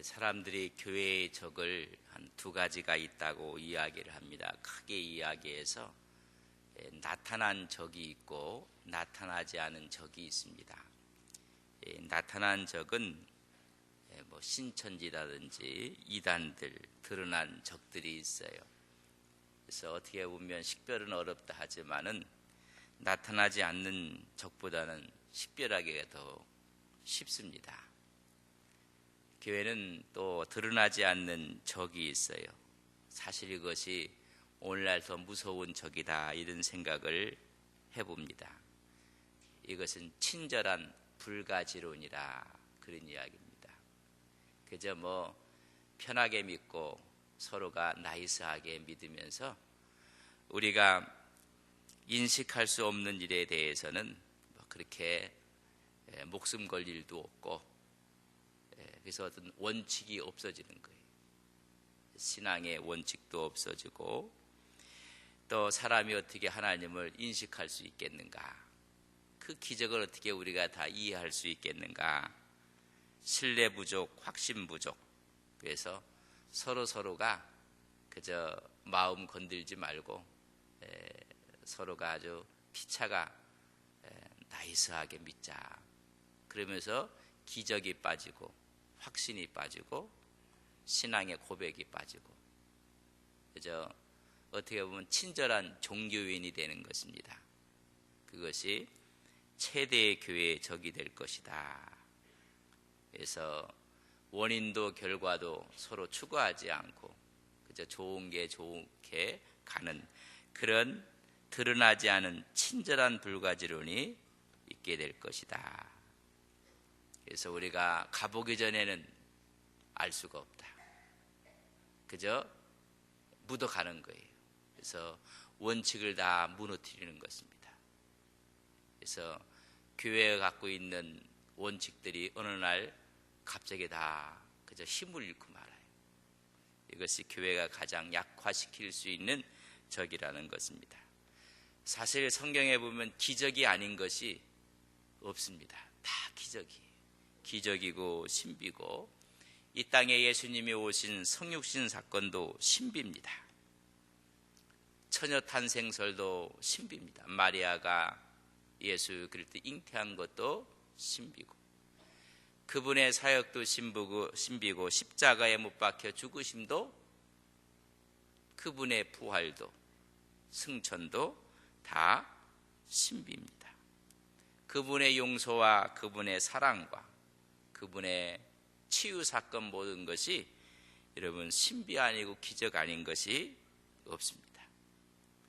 사람들이 교회의 적을 한 두 가지가 있다고 이야기를 합니다. 크게 이야기해서 나타난 적이 있고 나타나지 않은 적이 있습니다. 나타난 적은 신천지라든지 이단들, 드러난 적들이 있어요. 그래서 어떻게 보면 식별은 어렵다 하지만은 나타나지 않는 적보다는 식별하기가 더 쉽습니다. 교회는 또 드러나지 않는 적이 있어요. 사실 이것이 오늘날 더 무서운 적이다, 이런 생각을 해봅니다. 이것은 친절한 불가지론이라, 그런 이야기입니다. 그저 편하게 믿고 서로가 나이스하게 믿으면서 우리가 인식할 수 없는 일에 대해서는 그렇게 목숨 걸 일도 없고, 그래서 어떤 원칙이 없어지는 거예요. 신앙의 원칙도 없어지고, 또 사람이 어떻게 하나님을 인식할 수 있겠는가, 그 기적을 어떻게 우리가 다 이해할 수 있겠는가, 신뢰 부족, 확신 부족. 그래서 서로가 그저 마음 건들지 말고 서로가 아주 피차가 나이스하게 믿자. 그러면서 기적이 빠지고 확신이 빠지고 신앙의 고백이 빠지고, 그저 어떻게 보면 친절한 종교인이 되는 것입니다. 그것이 최대의 교회의 적이 될 것이다. 그래서 원인도 결과도 서로 추구하지 않고 그저 좋은 게 좋게 가는 그런 드러나지 않은 친절한 불가지론이 있게 될 것이다. 그래서 우리가 가보기 전에는 알 수가 없다. 그저 묻어가는 거예요. 그래서 원칙을 다 무너뜨리는 것입니다. 그래서 교회가 갖고 있는 원칙들이 어느 날 갑자기 다 그저 힘을 잃고 말아요. 이것이 교회가 가장 약화시킬 수 있는 적이라는 것입니다. 사실 성경에 보면 기적이 아닌 것이 없습니다. 다 기적이고 신비고, 이 땅에 예수님이 오신 성육신 사건도 신비입니다. 처녀 탄생설도 신비입니다. 마리아가 예수 그리스도 잉태한 것도 신비고, 그분의 사역도 신비고, 십자가에 못 박혀 죽으심도, 그분의 부활도 승천도 다 신비입니다. 그분의 용서와 그분의 사랑과 그분의 치유 사건, 모든 것이 여러분 신비 아니고 기적 아닌 것이 없습니다.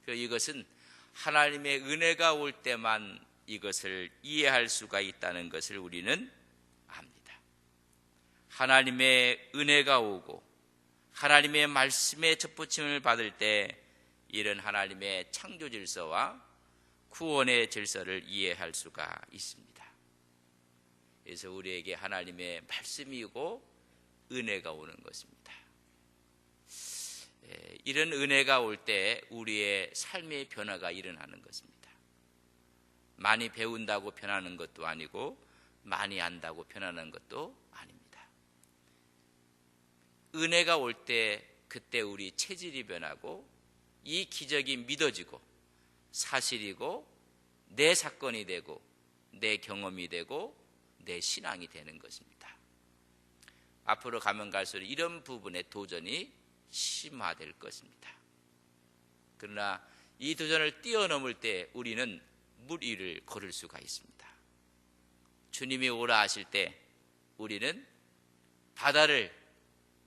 그리고 이것은 하나님의 은혜가 올 때만 이것을 이해할 수가 있다는 것을 우리는 압니다. 하나님의 은혜가 오고 하나님의 말씀의 접붙임을 받을 때 이런 하나님의 창조 질서와 구원의 질서를 이해할 수가 있습니다. 그래서 우리에게 하나님의 말씀이고 은혜가 오는 것입니다. 이런 은혜가 올 때 우리의 삶의 변화가 일어나는 것입니다. 많이 배운다고 변하는 것도 아니고 많이 안다고 변하는 것도 아닙니다. 은혜가 올 때 그때 우리 체질이 변하고 이 기적이 믿어지고 사실이고 내 사건이 되고 내 경험이 되고 내 신앙이 되는 것입니다. 앞으로 가면 갈수록 이런 부분에 도전이 심화될 것입니다. 그러나 이 도전을 뛰어넘을 때 우리는 물 위를 걸을 수가 있습니다. 주님이 오라 하실 때 우리는 바다를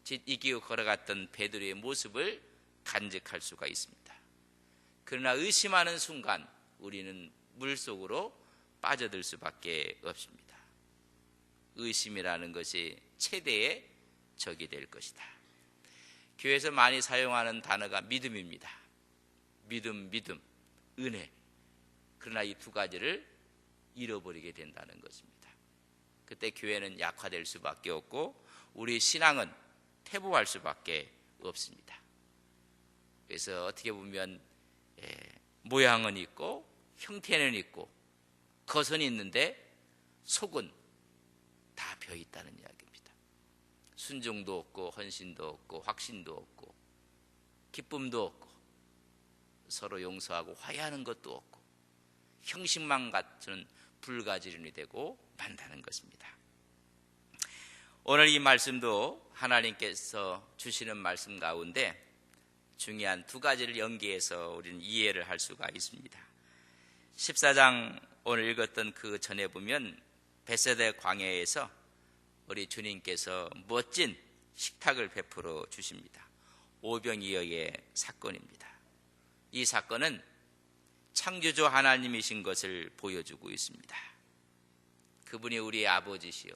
이기고 걸어갔던 베드로의 모습을 간직할 수가 있습니다. 그러나 의심하는 순간 우리는 물속으로 빠져들 수밖에 없습니다. 의심이라는 것이 최대의 적이 될 것이다. 교회에서 많이 사용하는 단어가 믿음입니다. 믿음, 은혜. 그러나 이 두 가지를 잃어버리게 된다는 것입니다. 그때 교회는 약화될 수밖에 없고 우리 신앙은 퇴보할 수밖에 없습니다. 그래서 어떻게 보면 모양은 있고 형태는 있고 겉은 있는데 속은 다 벼 있다는 이야기입니다. 순종도 없고 헌신도 없고 확신도 없고 기쁨도 없고 서로 용서하고 화해하는 것도 없고 형식만 갖춘 불가지런이 되고 만다는 것입니다. 오늘 이 말씀도 하나님께서 주시는 말씀 가운데 중요한 두 가지를 연계해서 우리는 이해를 할 수가 있습니다. 14장 오늘 읽었던 그 전에 보면 베세다 광야에서 우리 주님께서 멋진 식탁을 베풀어 주십니다. 오병이어의 사건입니다. 이 사건은 창조주 하나님이신 것을 보여주고 있습니다. 그분이 우리의 아버지시요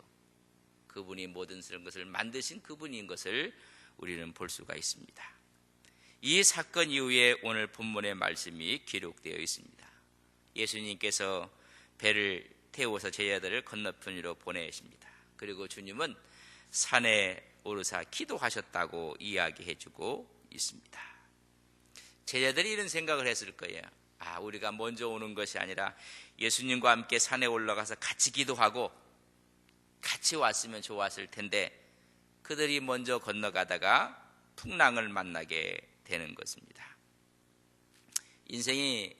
그분이 모든 것을 만드신 그분인 것을 우리는 볼 수가 있습니다. 이 사건 이후에 오늘 본문의 말씀이 기록되어 있습니다. 예수님께서 배를 태워서 제자들을 건너편으로 보내십니다. 그리고 주님은 산에 오르사 기도하셨다고 이야기해주고 있습니다. 제자들이 이런 생각을 했을 거예요. 우리가 먼저 오는 것이 아니라 예수님과 함께 산에 올라가서 같이 기도하고 같이 왔으면 좋았을 텐데 그들이 먼저 건너가다가 풍랑을 만나게 되는 것입니다. 인생이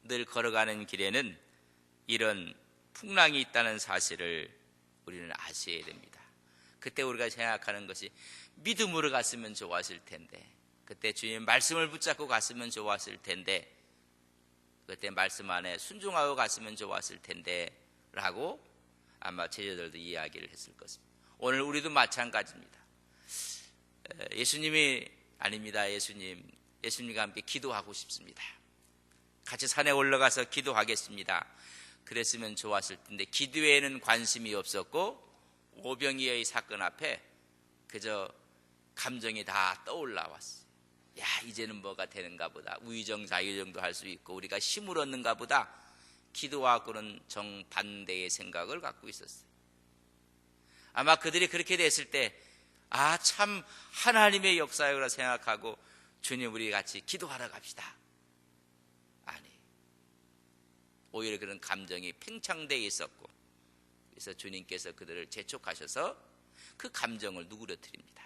늘 걸어가는 길에는 이런 풍랑이 있다는 사실을 우리는 아셔야 됩니다. 그때 우리가 생각하는 것이 믿음으로 갔으면 좋았을 텐데 그때 주님 말씀을 붙잡고 갔으면 좋았을 텐데 그때 말씀 안에 순종하고 갔으면 좋았을 텐데 라고 아마 제자들도 이야기를 했을 것입니다. 오늘 우리도 마찬가지입니다. 예수님이 아닙니다. 예수님과 함께 기도하고 싶습니다. 같이 산에 올라가서 기도하겠습니다. 그랬으면 좋았을 텐데 기도에는 관심이 없었고 오병이어의 사건 앞에 그저 감정이 다 떠올라왔어요. 이제는 뭐가 되는가 보다. 우의정 자의정도 할 수 있고 우리가 힘을 얻는가 보다. 기도하고는 정반대의 생각을 갖고 있었어요. 아마 그들이 그렇게 됐을 때 참 하나님의 역사라고 생각하고 주님 우리 같이 기도하러 갑시다. 아니, 오히려 그런 감정이 팽창되어 있었고 그래서 주님께서 그들을 재촉하셔서 그 감정을 누그러뜨립니다.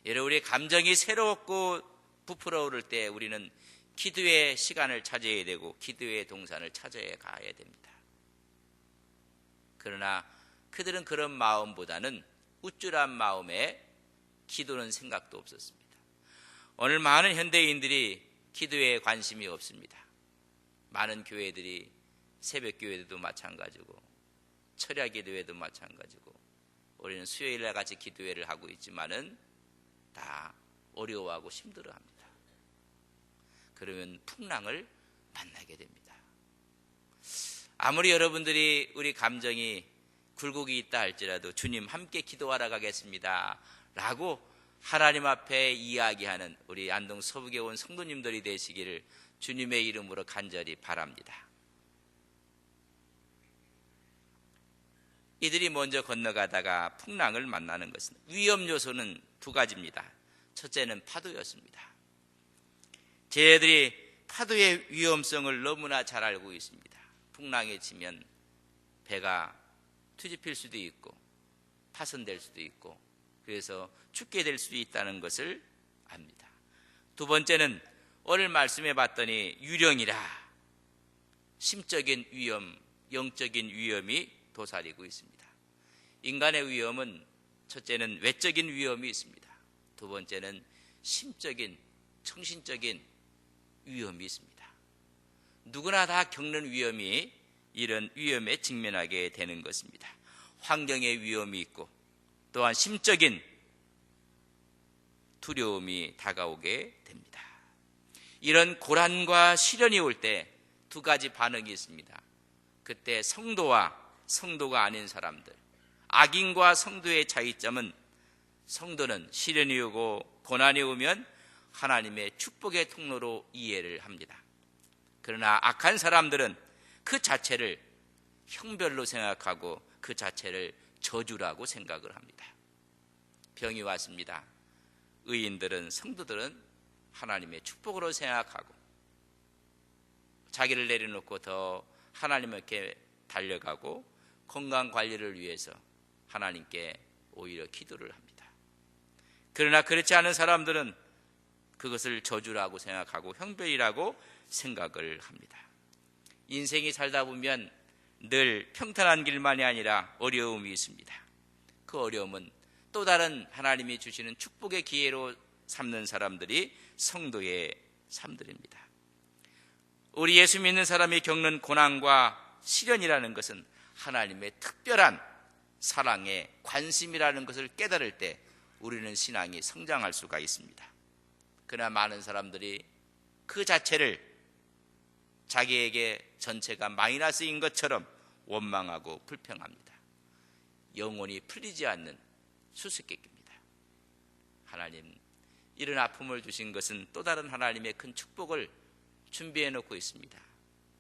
여러분, 우리의 감정이 새롭고 부풀어 오를 때 우리는 기도의 시간을 찾아야 되고 기도의 동산을 찾아야 가야 됩니다. 그러나 그들은 그런 마음보다는 우쭐한 마음에 기도는 생각도 없었습니다. 오늘 많은 현대인들이 기도에 관심이 없습니다. 많은 교회들이 새벽교회도 마찬가지고 철야기도회도 마찬가지고 우리는 수요일날 같이 기도회를 하고 있지만은 다 어려워하고 힘들어합니다. 그러면 풍랑을 만나게 됩니다. 아무리 여러분들이 우리 감정이 굴곡이 있다 할지라도 주님 함께 기도하러 가겠습니다 라고 하나님 앞에 이야기하는 우리 안동 서북에 온 성도님들이 되시기를 주님의 이름으로 간절히 바랍니다. 이들이 먼저 건너가다가 풍랑을 만나는 것은 위험 요소는 두 가지입니다. 첫째는 파도였습니다. 제자들이 파도의 위험성을 너무나 잘 알고 있습니다. 풍랑에 치면 배가 뒤집힐 수도 있고 파손될 수도 있고 그래서 죽게 될 수도 있다는 것을 압니다. 두 번째는 오늘 말씀해 봤더니 유령이라 심적인 위험, 영적인 위험이 도사리고 있습니다. 인간의 위험은 첫째는 외적인 위험이 있습니다. 두 번째는 심적인, 정신적인 위험이 있습니다. 누구나 다 겪는 위험이 이런 위험에 직면하게 되는 것입니다. 환경의 위험이 있고 또한 심적인 두려움이 다가오게 됩니다. 이런 고난과 시련이 올 때 두 가지 반응이 있습니다. 그때 성도와 성도가 아닌 사람들, 악인과 성도의 차이점은 성도는 시련이 오고 고난이 오면 하나님의 축복의 통로로 이해를 합니다. 그러나 악한 사람들은 그 자체를 형별로 생각하고 그 자체를 저주라고 생각을 합니다. 병이 왔습니다. 의인들은 성도들은 하나님의 축복으로 생각하고 자기를 내려놓고 더 하나님께 달려가고 건강 관리를 위해서 하나님께 오히려 기도를 합니다. 그러나 그렇지 않은 사람들은 그것을 저주라고 생각하고 형벌이라고 생각을 합니다. 인생이 살다 보면 늘 평탄한 길만이 아니라 어려움이 있습니다. 그 어려움은 또 다른 하나님이 주시는 축복의 기회로 삼는 사람들이 성도의 삶들입니다. 우리 예수 믿는 사람이 겪는 고난과 시련이라는 것은 하나님의 특별한 사랑의 관심이라는 것을 깨달을 때 우리는 신앙이 성장할 수가 있습니다. 그러나 많은 사람들이 그 자체를 자기에게 전체가 마이너스인 것처럼 원망하고 불평합니다. 영혼이 풀리지 않는 수수께끼입니다. 하나님, 이런 아픔을 주신 것은 또 다른 하나님의 큰 축복을 준비해 놓고 있습니다.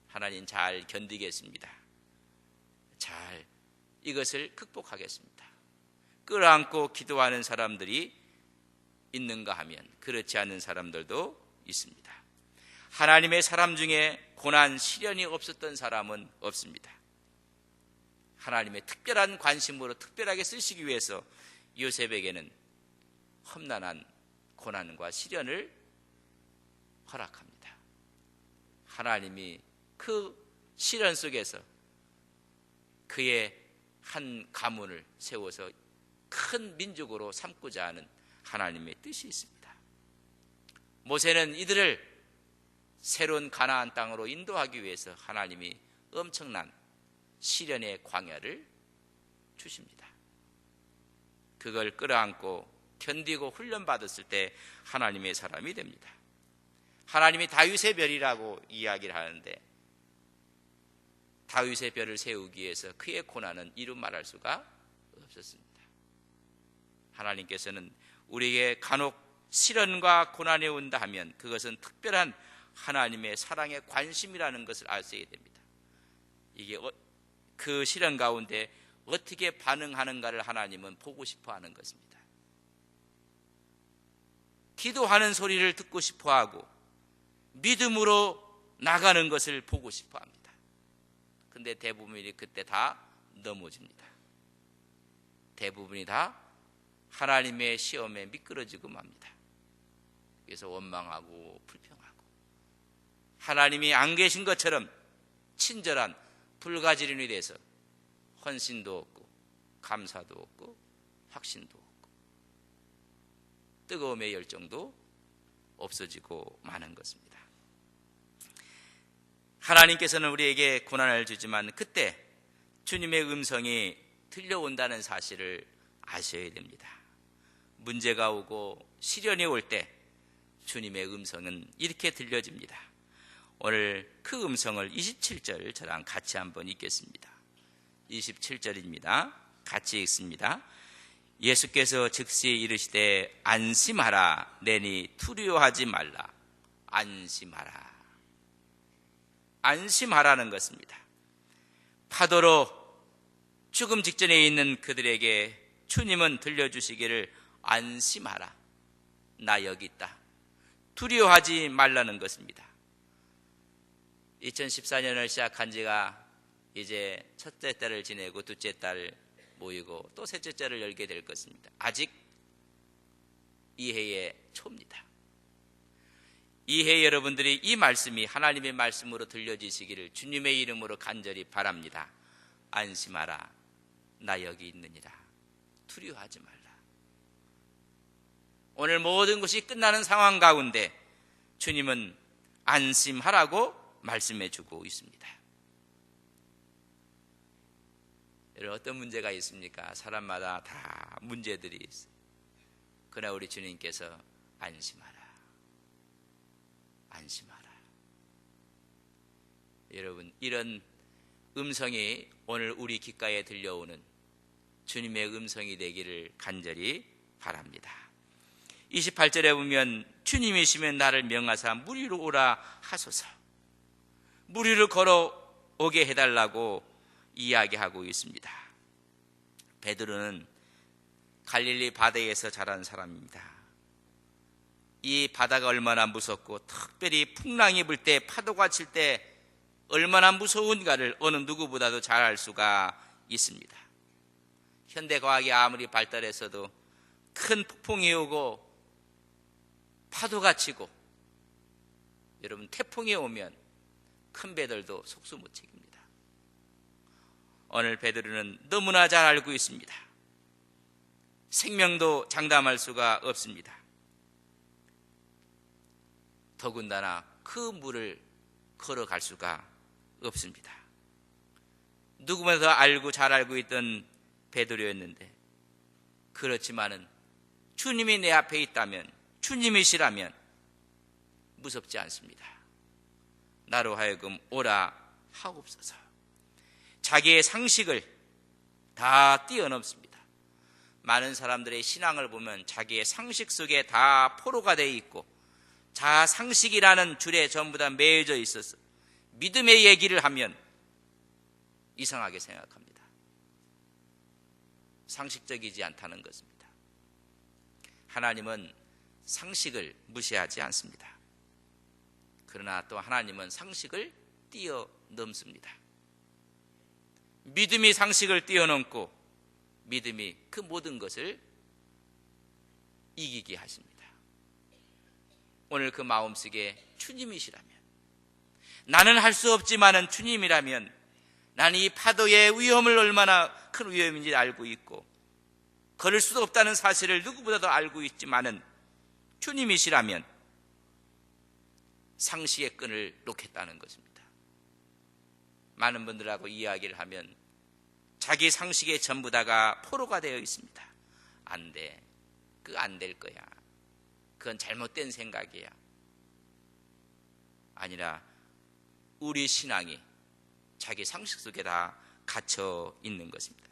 하나님 잘 견디겠습니다. 잘 이것을 극복하겠습니다. 끌어안고 기도하는 사람들이 있는가 하면 그렇지 않은 사람들도 있습니다. 하나님의 사람 중에 고난, 시련이 없었던 사람은 없습니다. 하나님의 특별한 관심으로 특별하게 쓰시기 위해서 요셉에게는 험난한 고난과 시련을 허락합니다. 하나님이 그 시련 속에서 그의 한 가문을 세워서 큰 민족으로 삼고자 하는 하나님의 뜻이 있습니다. 모세는 이들을 새로운 가나안 땅으로 인도하기 위해서 하나님이 엄청난 시련의 광야를 주십니다. 그걸 끌어안고 견디고 훈련받았을 때 하나님의 사람이 됩니다. 하나님이 다윗의 별이라고 이야기를 하는데 다윗의 별을 세우기 위해서 그의 고난은 이루 말할 수가 없었습니다. 하나님께서는 우리에게 간혹 시련과 고난이 온다 하면 그것은 특별한 하나님의 사랑의 관심이라는 것을 알 수 있게 됩니다. 이게 그 시련 가운데 어떻게 반응하는가를 하나님은 보고 싶어 하는 것입니다. 기도하는 소리를 듣고 싶어 하고 믿음으로 나가는 것을 보고 싶어 합니다. 근데 대부분이 그때 다 넘어집니다. 대부분이 다 하나님의 시험에 미끄러지고 맙니다. 그래서 원망하고 불평하고 하나님이 안 계신 것처럼 친절한 불가지런이 돼서 헌신도 없고 감사도 없고 확신도 없고 뜨거움의 열정도 없어지고 마는 것입니다. 하나님께서는 우리에게 고난을 주지만 그때 주님의 음성이 들려온다는 사실을 아셔야 됩니다. 문제가 오고 시련이 올 때 주님의 음성은 이렇게 들려집니다. 오늘 그 음성을 27절 저랑 같이 한번 읽겠습니다. 27절입니다. 같이 읽습니다. 예수께서 즉시 이르시되 안심하라 내니 두려워하지 말라. 안심하라. 안심하라는 것입니다. 파도로 죽음 직전에 있는 그들에게 주님은 들려주시기를 안심하라. 나 여기 있다. 두려워하지 말라는 것입니다. 2014년을 시작한 지가 이제 첫째 달을 지내고 둘째 달 모이고 또 셋째 달을 열게 될 것입니다. 아직 이해의 초입니다. 이해 여러분들이 이 말씀이 하나님의 말씀으로 들려지시기를 주님의 이름으로 간절히 바랍니다. 안심하라. 나 여기 있느니라. 두려워하지 말라. 오늘 모든 것이 끝나는 상황 가운데 주님은 안심하라고 말씀해 주고 있습니다. 여러분 어떤 문제가 있습니까? 사람마다 다 문제들이 있어요. 그러나 우리 주님께서 안심하라. 안심하라. 여러분 이런 음성이 오늘 우리 귓가에 들려오는 주님의 음성이 되기를 간절히 바랍니다. 28절에 보면 주님이시면 나를 명하사 물 위로 오라 하소서. 물 위로 걸어오게 해달라고 이야기하고 있습니다. 베드로는 갈릴리 바다에서 자란 사람입니다. 이 바다가 얼마나 무섭고 특별히 풍랑이 불 때 파도가 칠 때 얼마나 무서운가를 어느 누구보다도 잘 알 수가 있습니다. 현대과학이 아무리 발달했어도 큰 폭풍이 오고 파도가 치고, 여러분 태풍이 오면 큰 배들도 속수무책입니다. 오늘 베드로는 너무나 잘 알고 있습니다. 생명도 장담할 수가 없습니다. 더군다나 그 물을 걸어갈 수가 없습니다. 누구보다 잘 알고 있던 베드로였는데, 그렇지만은 주님이 내 앞에 있다면, 주님이시라면 무섭지 않습니다. 나로 하여금 오라 하옵소서. 자기의 상식을 다 뛰어넘습니다. 많은 사람들의 신앙을 보면 자기의 상식 속에 다 포로가 되어 있고, 자아 상식이라는 줄에 전부 다 매여져 있어서 믿음의 얘기를 하면 이상하게 생각합니다. 상식적이지 않다는 것입니다. 하나님은 상식을 무시하지 않습니다. 그러나 또 하나님은 상식을 뛰어넘습니다. 믿음이 상식을 뛰어넘고 믿음이 그 모든 것을 이기게 하십니다. 오늘 그 마음속에 주님이시라면, 나는 할 수 없지만은 주님이라면, 나는 이 파도의 위험을 얼마나 큰 위험인지 알고 있고 걸을 수도 없다는 사실을 누구보다도 알고 있지만은 주님이시라면 상식의 끈을 놓겠다는 것입니다. 많은 분들하고 이야기를 하면 자기 상식에 전부 다가 포로가 되어 있습니다. 안 돼. 그거 안 될 거야. 그건 잘못된 생각이야. 아니라 우리 신앙이 자기 상식 속에 다 갇혀 있는 것입니다.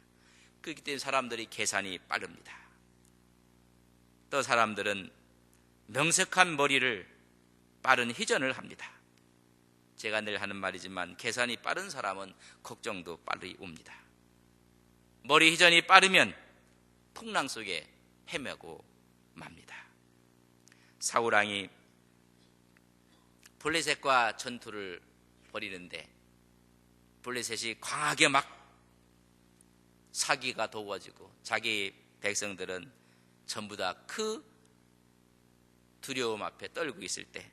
그렇기 때문에 사람들이 계산이 빠릅니다. 또 사람들은 명석한 머리를 빠른 희전을 합니다. 제가 늘 하는 말이지만 계산이 빠른 사람은 걱정도 빨리 옵니다. 머리 희전이 빠르면 풍랑 속에 헤매고 맙니다. 사울왕이 블레셋과 전투를 벌이는데 블레셋이 강하게 막 사기가 도와지고 자기 백성들은 전부 다 그 두려움 앞에 떨고 있을 때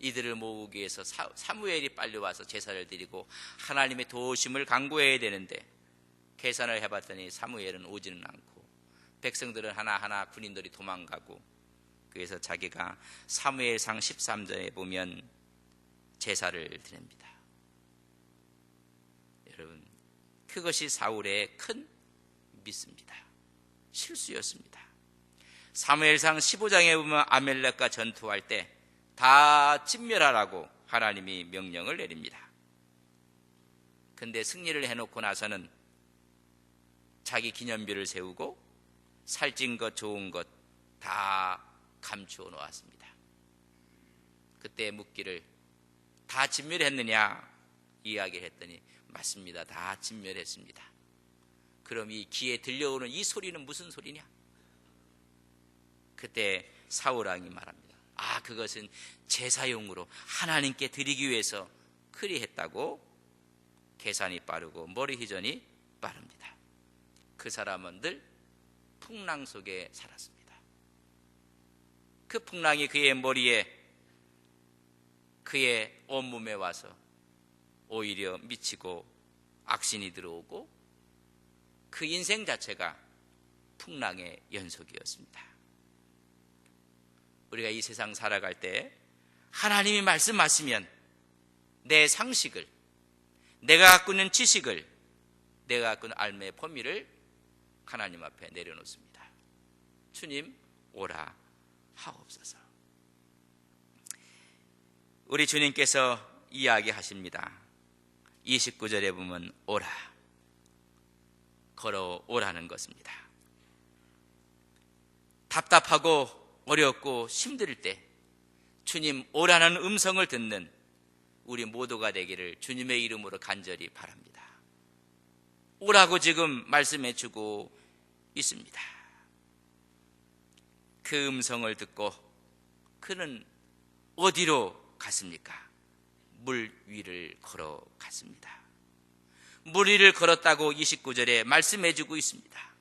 이들을 모으기 위해서 사무엘이 빨리 와서 제사를 드리고 하나님의 도우심을 간구해야 되는데 계산을 해봤더니 사무엘은 오지는 않고 백성들은 하나하나 군인들이 도망가고, 그래서 자기가 사무엘상 13절에 보면 제사를 드립니다. 여러분, 그것이 사울의 큰 미스입니다. 실수였습니다. 사무엘상 15장에 보면 아멜렉과 전투할 때 다 진멸하라고 하나님이 명령을 내립니다. 근데 승리를 해놓고 나서는 자기 기념비를 세우고 살찐 것 좋은 것 다 감추어 놓았습니다. 그때 묻기를 다 진멸했느냐 이야기를 했더니 맞습니다. 다 진멸했습니다. 그럼 이 귀에 들려오는 이 소리는 무슨 소리냐? 그때 사울왕이 말합니다. 그것은 제사용으로 하나님께 드리기 위해서 그리했다고. 계산이 빠르고 머리 희전이 빠릅니다. 그 사람은 늘 풍랑 속에 살았습니다. 그 풍랑이 그의 머리에, 그의 온몸에 와서 오히려 미치고 악신이 들어오고 그 인생 자체가 풍랑의 연속이었습니다. 우리가 이 세상 살아갈 때 하나님이 말씀하시면 내 상식을, 내가 갖고 있는 지식을, 내가 갖고 있는 알매의 범위를 하나님 앞에 내려놓습니다. 주님 오라 하옵소서. 우리 주님께서 이야기하십니다. 29절에 보면 오라, 걸어오라는 것입니다. 답답하고 어렵고 힘들 때 주님 오라는 음성을 듣는 우리 모두가 되기를 주님의 이름으로 간절히 바랍니다. 오라고 지금 말씀해 주고 있습니다. 그 음성을 듣고 그는 어디로 갔습니까? 물 위를 걸어갔습니다. 물 위를 걸었다고 29절에 말씀해 주고 있습니다.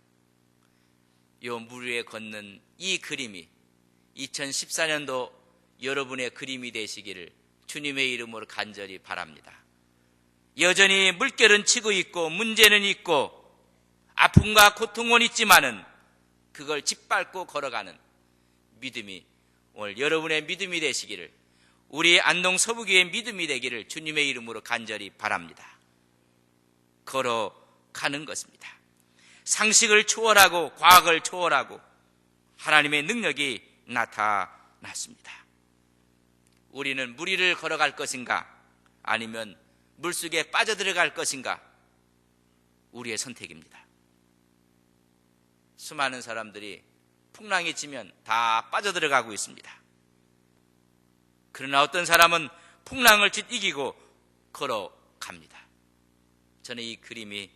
요 물 위에 걷는 이 그림이 2014년도 여러분의 그림이 되시기를 주님의 이름으로 간절히 바랍니다. 여전히 물결은 치고 있고 문제는 있고 아픔과 고통은 있지만은 그걸 짓밟고 걸어가는 믿음이 오늘 여러분의 믿음이 되시기를, 우리 안동 서부교회의 믿음이 되기를 주님의 이름으로 간절히 바랍니다. 걸어가는 것입니다. 상식을 초월하고 과학을 초월하고 하나님의 능력이 나타났습니다. 우리는 물 위를 걸어갈 것인가 아니면 물속에 빠져들어갈 것인가, 우리의 선택입니다. 수많은 사람들이 풍랑이 치면 다 빠져들어가고 있습니다. 그러나 어떤 사람은 풍랑을 이기고 걸어갑니다. 저는 이 그림이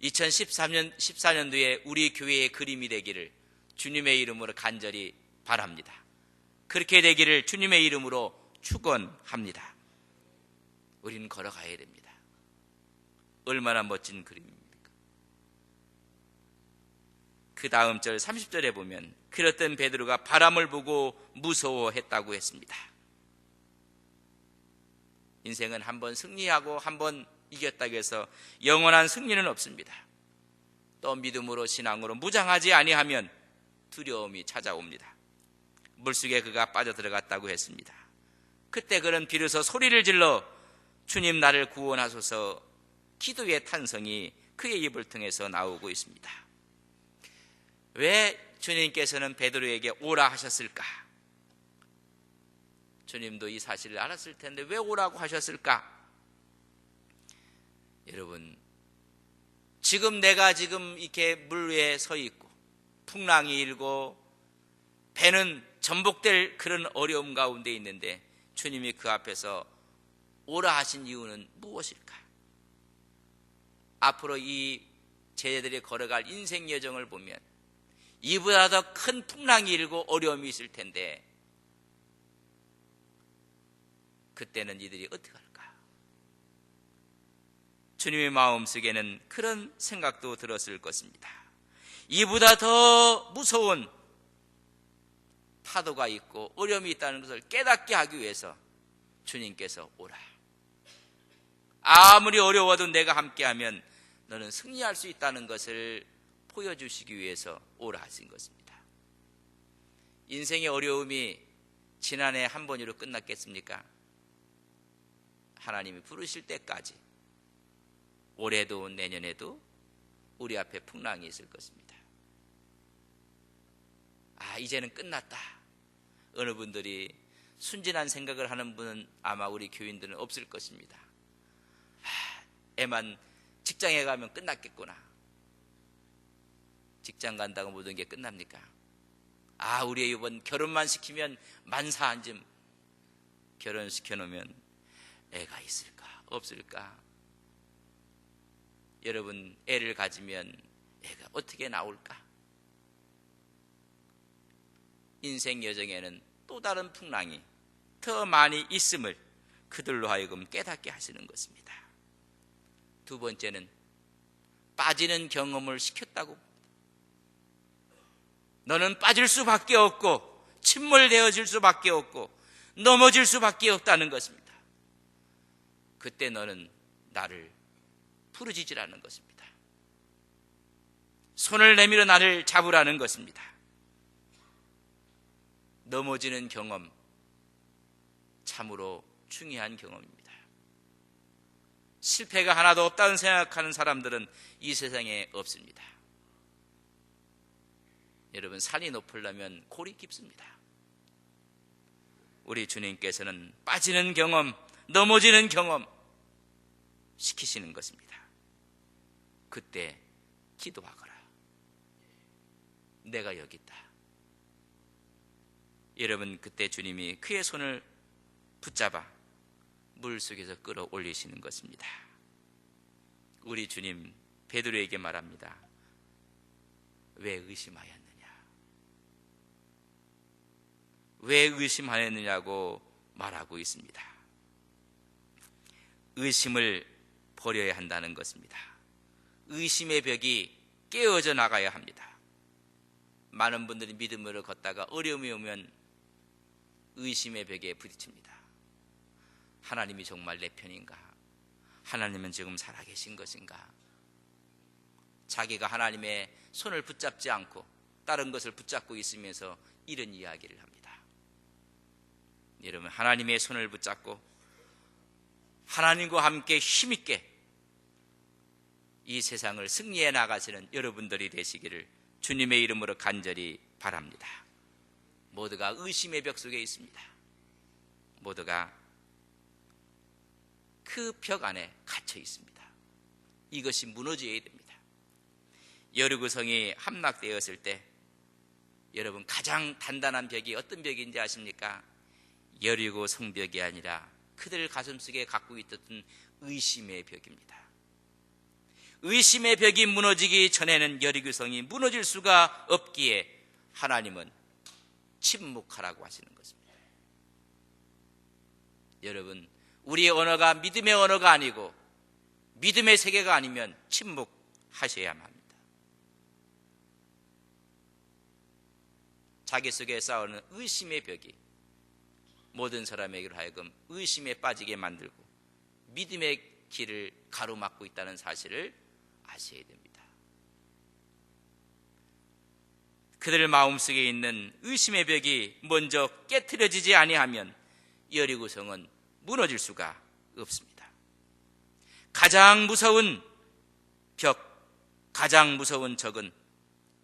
2014년도에 우리 교회의 그림이 되기를 주님의 이름으로 간절히 바랍니다. 그렇게 되기를 주님의 이름으로 축원합니다. 우리는 걸어가야 됩니다. 얼마나 멋진 그림입니까? 그 다음 절 30절에 보면 그랬던 베드로가 바람을 보고 무서워했다고 했습니다. 인생은 한번 승리하고 한번 이겼다고 해서 영원한 승리는 없습니다. 또 믿음으로 신앙으로 무장하지 아니하면 두려움이 찾아옵니다. 물속에 그가 빠져들어갔다고 했습니다. 그때 그는 비로소 소리를 질러 주님 나를 구원하소서 기도의 탄성이 그의 입을 통해서 나오고 있습니다. 왜 주님께서는 베드로에게 오라 하셨을까? 주님도 이 사실을 알았을 텐데 왜 오라고 하셨을까? 여러분, 지금 내가 이렇게 물 위에 서 있고 풍랑이 일고 배는 전복될 그런 어려움 가운데 있는데 주님이 그 앞에서 오라 하신 이유는 무엇일까? 앞으로 이 제자들이 걸어갈 인생 여정을 보면 이보다 더 큰 풍랑이 일고 어려움이 있을 텐데 그때는 이들이 어떻게 할까? 주님의 마음속에는 그런 생각도 들었을 것입니다. 이보다 더 무서운 파도가 있고 어려움이 있다는 것을 깨닫게 하기 위해서 주님께서 오라. 아무리 어려워도 내가 함께하면 너는 승리할 수 있다는 것을 보여주시기 위해서 오라 하신 것입니다. 인생의 어려움이 지난해 한 번으로 끝났겠습니까? 하나님이 부르실 때까지 올해도 내년에도 우리 앞에 풍랑이 있을 것입니다. 이제는 끝났다. 어느 분들이 순진한 생각을 하는 분은 아마 우리 교인들은 없을 것입니다. 애만 직장에 가면 끝났겠구나. 직장 간다고 모든 게 끝납니까? 우리 이번 결혼만 시키면 만사 한 쯤 결혼시켜 놓으면 애가 있을까 없을까? 여러분, 애를 가지면 애가 어떻게 나올까? 인생 여정에는 또 다른 풍랑이 더 많이 있음을 그들로 하여금 깨닫게 하시는 것입니다. 두 번째는 빠지는 경험을 시켰다고 봅니다. 너는 빠질 수밖에 없고 침몰되어질 수밖에 없고 넘어질 수밖에 없다는 것입니다. 그때 너는 나를 부르짖으라는 것입니다. 손을 내밀어 나를 잡으라는 것입니다. 넘어지는 경험, 참으로 중요한 경험입니다. 실패가 하나도 없다는 생각하는 사람들은 이 세상에 없습니다. 여러분, 산이 높으려면 골이 깊습니다. 우리 주님께서는 빠지는 경험, 넘어지는 경험 시키시는 것입니다. 그때 기도하거라. 내가 여기 있다. 여러분, 그때 주님이 그의 손을 붙잡아 물속에서 끌어올리시는 것입니다. 우리 주님 베드로에게 말합니다. 왜 의심하였느냐? 왜 의심하였느냐고 말하고 있습니다. 의심을 버려야 한다는 것입니다. 의심의 벽이 깨어져 나가야 합니다. 많은 분들이 믿음으로 걷다가 어려움이 오면 의심의 벽에 부딪힙니다. 하나님이 정말 내 편인가? 하나님은 지금 살아계신 것인가? 자기가 하나님의 손을 붙잡지 않고 다른 것을 붙잡고 있으면서 이런 이야기를 합니다. 여러분, 하나님의 손을 붙잡고 하나님과 함께 힘있게 이 세상을 승리해 나가시는 여러분들이 되시기를 주님의 이름으로 간절히 바랍니다. 모두가 의심의 벽 속에 있습니다. 모두가 그 벽 안에 갇혀 있습니다. 이것이 무너져야 됩니다. 여리고성이 함락되었을 때 여러분, 가장 단단한 벽이 어떤 벽인지 아십니까? 여리고 성벽이 아니라 그들 가슴속에 갖고 있었던 의심의 벽입니다. 의심의 벽이 무너지기 전에는 여리고성이 무너질 수가 없기에 하나님은 침묵하라고 하시는 것입니다. 여러분, 우리의 언어가 믿음의 언어가 아니고 믿음의 세계가 아니면 침묵하셔야만 합니다. 자기 속에 싸우는 의심의 벽이 모든 사람에게로 하여금 의심에 빠지게 만들고 믿음의 길을 가로막고 있다는 사실을 아셔야 됩니다. 그들 마음속에 있는 의심의 벽이 먼저 깨트려지지 아니하면 여리고성은 무너질 수가 없습니다. 가장 무서운 벽, 가장 무서운 적은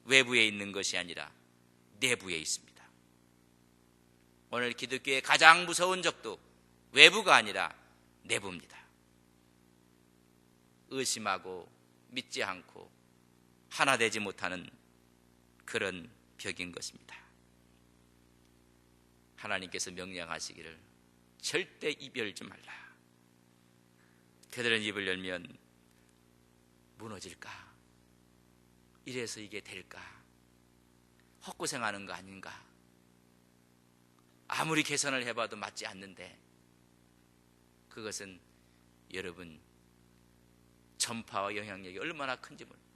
외부에 있는 것이 아니라 내부에 있습니다. 오늘 기독교의 가장 무서운 적도 외부가 아니라 내부입니다. 의심하고 믿지 않고 하나 되지 못하는 그런 벽인 것입니다. 하나님께서 명령하시기를 절대 입 열지 말라. 그들은 입을 열면 무너질까? 이래서 이게 될까? 헛고생하는 거 아닌가? 아무리 개선을 해봐도 맞지 않는데, 그것은 여러분 전파와 영향력이 얼마나 큰지 모릅니다.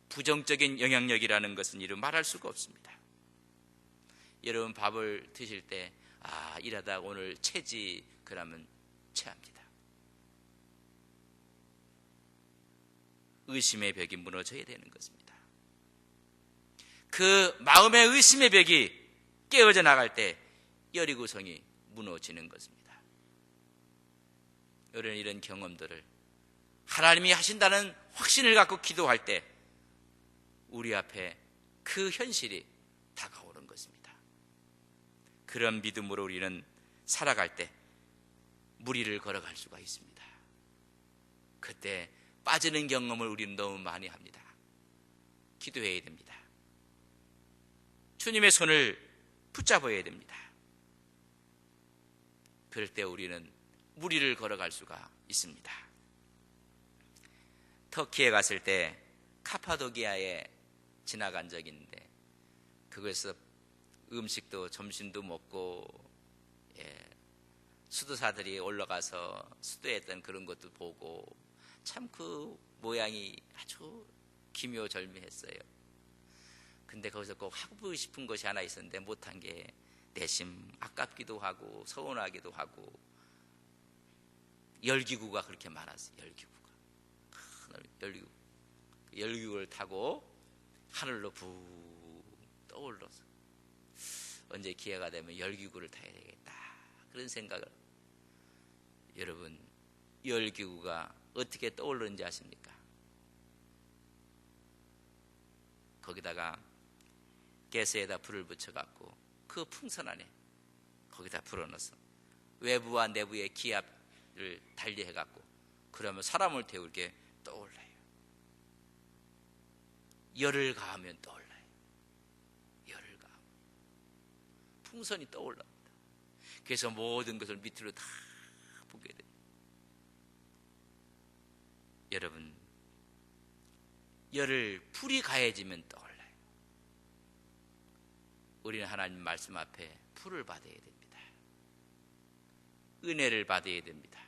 부정적인 영향력이라는 것은 이루 말할 수가 없습니다. 여러분 밥을 드실 때 일하다 오늘 체지, 그러면 체합니다. 의심의 벽이 무너져야 되는 것입니다. 그 마음의 의심의 벽이 깨어져 나갈 때 여리고성이 무너지는 것입니다. 이런 경험들을 하나님이 하신다는 확신을 갖고 기도할 때 우리 앞에 그 현실이 다가오는 것입니다. 그런 믿음으로 우리는 살아갈 때 무리를 걸어갈 수가 있습니다. 그때 빠지는 경험을 우리는 너무 많이 합니다. 기도해야 됩니다. 주님의 손을 붙잡아야 됩니다. 그럴 때 우리는 무리를 걸어갈 수가 있습니다. 터키에 갔을 때 카파도기아에 지나간 적이 있는데, 그곳에서 음식도 점심도 먹고 수도사들이 올라가서 수도했던 그런 것도 보고 참 그 모양이 아주 기묘절묘했어요. 근데 거기서 꼭 하고 싶은 것이 하나 있었는데 못한 게 내심 아깝기도 하고 서운하기도 하고, 열기구가 그렇게 많았어요. 열기구가 열기구를 타고 하늘로 붕 떠올라서 언제 기회가 되면 열기구를 타야 되겠다, 그런 생각을. 여러분, 열기구가 어떻게 떠오르는지 아십니까? 거기다가 가스에다 불을 붙여갖고 그 풍선 안에 거기다 불어넣어서 외부와 내부의 기압을 달리해갖고 그러면 사람을 태우게 떠올라요. 열을 가하면 떠올라요. 열을 가하면 풍선이 떠올랍니다. 그래서 모든 것을 밑으로 다 보게 돼요. 여러분, 열을 불이 가해지면 떠올라요. 우리는 하나님 말씀 앞에 불을 받아야 됩니다. 은혜를 받아야 됩니다.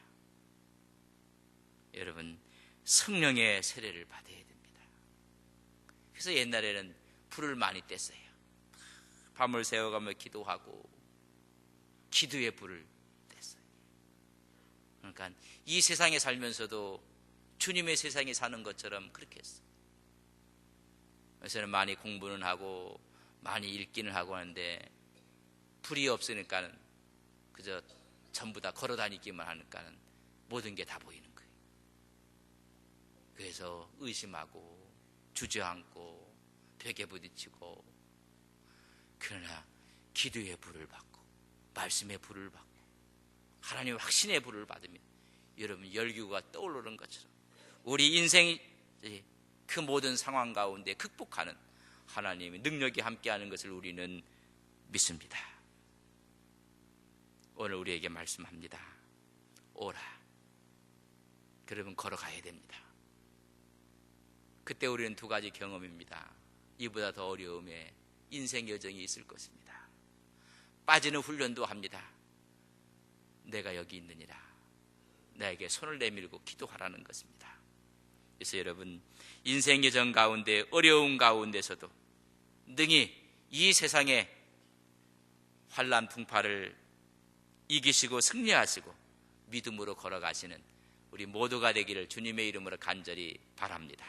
여러분, 성령의 세례를 받아야 됩니다. 그래서 옛날에는 불을 많이 뗐어요. 밤을 새워가며 기도하고 기도의 불을 뗐어요. 그러니까 이 세상에 살면서도 주님의 세상에 사는 것처럼 그렇게 했어요. 그래서 많이 공부는 하고 많이 읽기는 하고 하는데 불이 없으니까는 그저 전부 다 걸어 다니기만 하니까는 모든 게 다 보이는 거예요. 그래서 의심하고 주저앉고 벽에 부딪히고, 그러나 기도의 불을 받고 말씀의 불을 받고 하나님의 확신의 불을 받으면 여러분 열기구가 떠오르는 것처럼 우리 인생이 그 모든 상황 가운데 극복하는 하나님의 능력이 함께하는 것을 우리는 믿습니다. 오늘 우리에게 말씀합니다. 오라. 그러면 걸어가야 됩니다. 그때 우리는 두 가지 경험입니다. 이보다 더 어려움에 인생 여정이 있을 것입니다. 빠지는 훈련도 합니다. 내가 여기 있느니라. 나에게 손을 내밀고 기도하라는 것입니다. 그래서 여러분, 인생 여정 가운데 어려움 가운데서도 능히 이 세상의 환난 풍파를 이기시고 승리하시고 믿음으로 걸어가시는 우리 모두가 되기를 주님의 이름으로 간절히 바랍니다.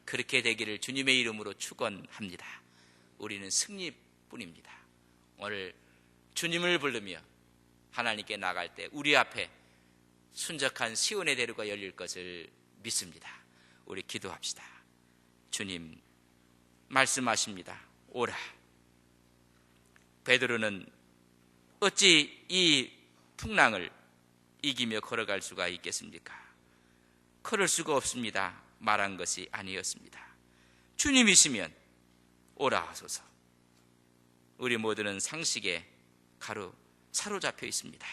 그렇게 되기를 주님의 이름으로 축원합니다. 우리는 승리뿐입니다. 오늘 주님을 부르며 하나님께 나갈 때 우리 앞에 순적한 시온의 대로가 열릴 것을 믿습니다. 우리 기도합시다. 주님 말씀하십니다. 오라. 베드로는 어찌 이 풍랑을 이기며 걸어갈 수가 있겠습니까? 걸을 수가 없습니다. 말한 것이 아니었습니다. 주님이시면 오라 하소서. 우리 모두는 상식에 사로잡혀 있습니다.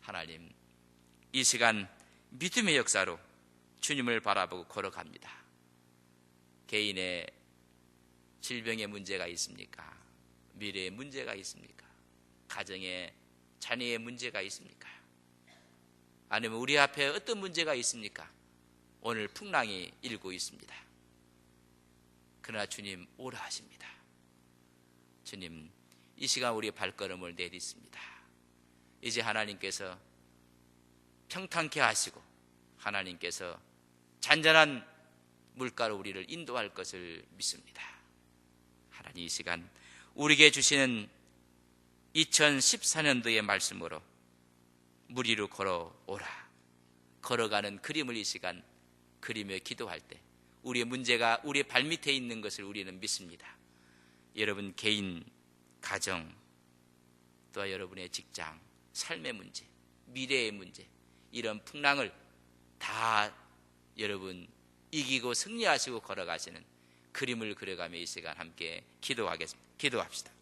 하나님, 이 시간 믿음의 역사로 주님을 바라보고 걸어갑니다. 개인의 질병의 문제가 있습니까? 미래의 문제가 있습니까? 가정의 자녀의 문제가 있습니까? 아니면 우리 앞에 어떤 문제가 있습니까? 오늘 풍랑이 일고 있습니다. 그러나 주님 오라 하십니다. 주님, 이 시간 우리의 발걸음을 내딛습니다. 이제 하나님께서 평탄케 하시고 하나님께서 잔잔한 물가로 우리를 인도할 것을 믿습니다. 하나님, 이 시간 우리에게 주시는 2014년도의 말씀으로 물 위로 걸어오라. 걸어가는 그림을 이 시간 그리며 기도할 때 우리의 문제가 우리의 발밑에 있는 것을 우리는 믿습니다. 여러분 개인, 가정, 또한 여러분의 직장, 삶의 문제, 미래의 문제, 이런 풍랑을 다 여러분 이기고 승리하시고 걸어가시는 그림을 그려가며 이 시간 함께 기도합시다.